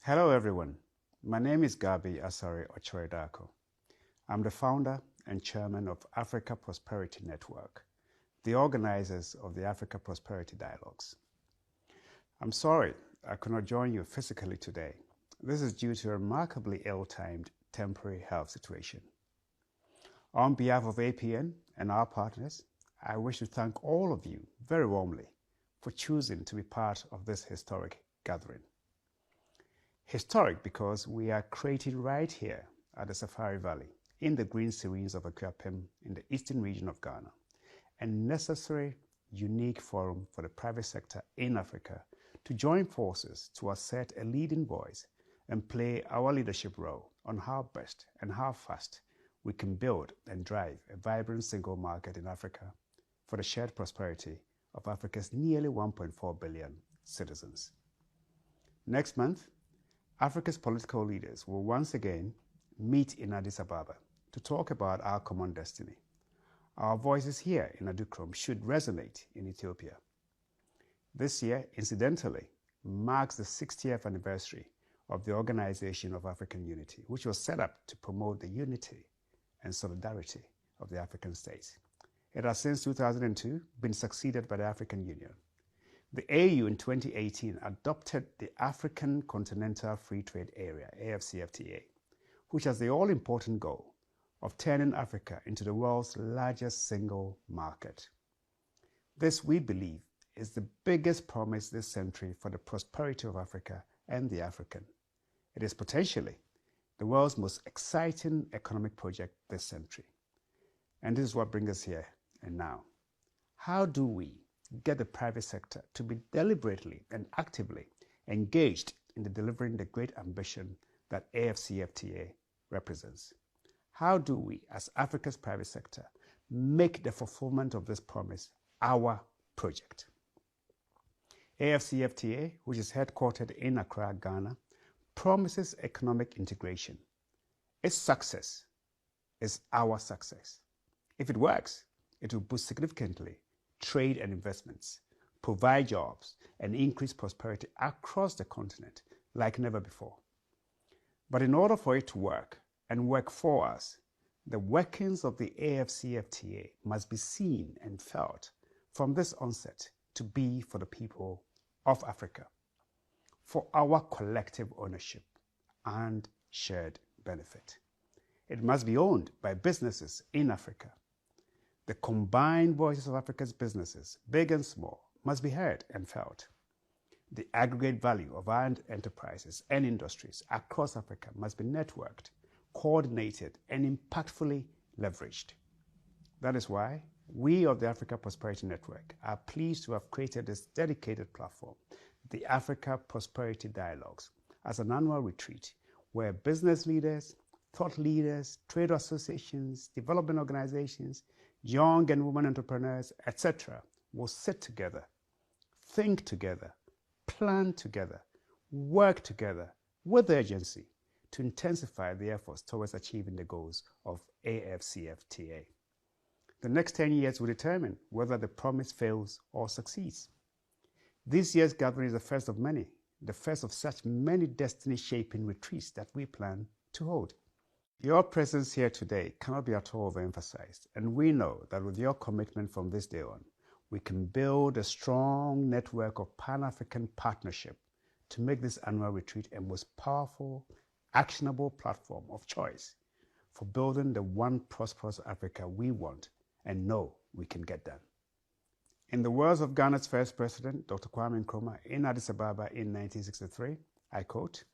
Hello everyone, my name is Gabby Asare. I'm the founder and chairman of Africa Prosperity Network, the organizers of the Africa Prosperity Dialogues. I'm sorry I could not join you physically today. This is due to a remarkably ill-timed temporary health situation. On behalf of APN and our partners, I wish to thank all of you very warmly for choosing to be part of this historic gathering. Historic because we are creating right here at the Safari Valley in the green serenes of Akuapem in the eastern region of Ghana, a necessary, unique forum for the private sector in Africa to join forces to assert a leading voice and play our leadership role on how best and how fast we can build and drive a vibrant single market in Africa for the shared prosperity of Africa's nearly 1.4 billion citizens. Next month, Africa's political leaders will once again meet in Addis Ababa to talk about our common destiny. Our voices here in Adukrom should resonate in Ethiopia. This year, incidentally, marks the 60th anniversary of the Organization of African Unity, which was set up to promote the unity and solidarity of the African states. It has since 2002 been succeeded by the African Union. The AU in 2018 adopted the African Continental Free Trade Area, AfCFTA, which has the all-important goal of turning Africa into the world's largest single market. This, we believe, is the biggest promise this century for the prosperity of Africa and the African. It is potentially the world's most exciting economic project this century. And this is what brings us here and now. How do we get the private sector to be deliberately and actively engaged in delivering the great ambition that AfCFTA represents? How do we, as Africa's private sector, make the fulfillment of this promise our project? AfCFTA, which is headquartered in Accra, Ghana, promises economic integration. Its success is our success. If it works, it will boost significantly trade and investments, provide jobs, and increase prosperity across the continent like never before. But in order for it to work and work for us, the workings of the AfCFTA must be seen and felt from this onset to be for the people of Africa, for our collective ownership and shared benefit. It must be owned by businesses in Africa. The combined voices of Africa's businesses, big and small, must be heard and felt. The aggregate value of our enterprises and industries across Africa must be networked, coordinated, and impactfully leveraged. That is why we of the Africa Prosperity Network are pleased to have created this dedicated platform, the Africa Prosperity Dialogues, as an annual retreat where business leaders, thought leaders, trade associations, development organizations, young and women entrepreneurs, etc., will sit together, think together, plan together, work together with urgency to intensify the efforts towards achieving the goals of AfCFTA. The next 10 years will determine whether the promise fails or succeeds. This year's gathering is the first of many, the first of such many destiny-shaping retreats that we plan to hold. Your presence here today cannot be at all overemphasized, and we know that with your commitment from this day on, we can build a strong network of Pan-African partnership to make this annual retreat a most powerful, actionable platform of choice for building the one prosperous Africa we want and know we can get done. In the words of Ghana's first president, Dr. Kwame Nkrumah, in Addis Ababa in 1963, I quote,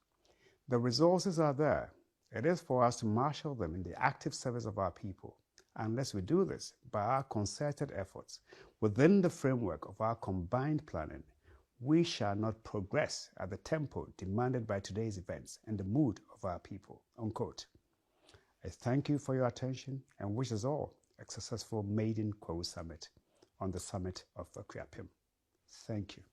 "The resources are there. It is for us to marshal them in the active service of our people. Unless we do this by our concerted efforts within the framework of our combined planning, we shall not progress at the tempo demanded by today's events and the mood of our people." Unquote. I thank you for your attention and wish us all a successful Maiden Kwahu Summit on the summit of Akuapem. Thank you.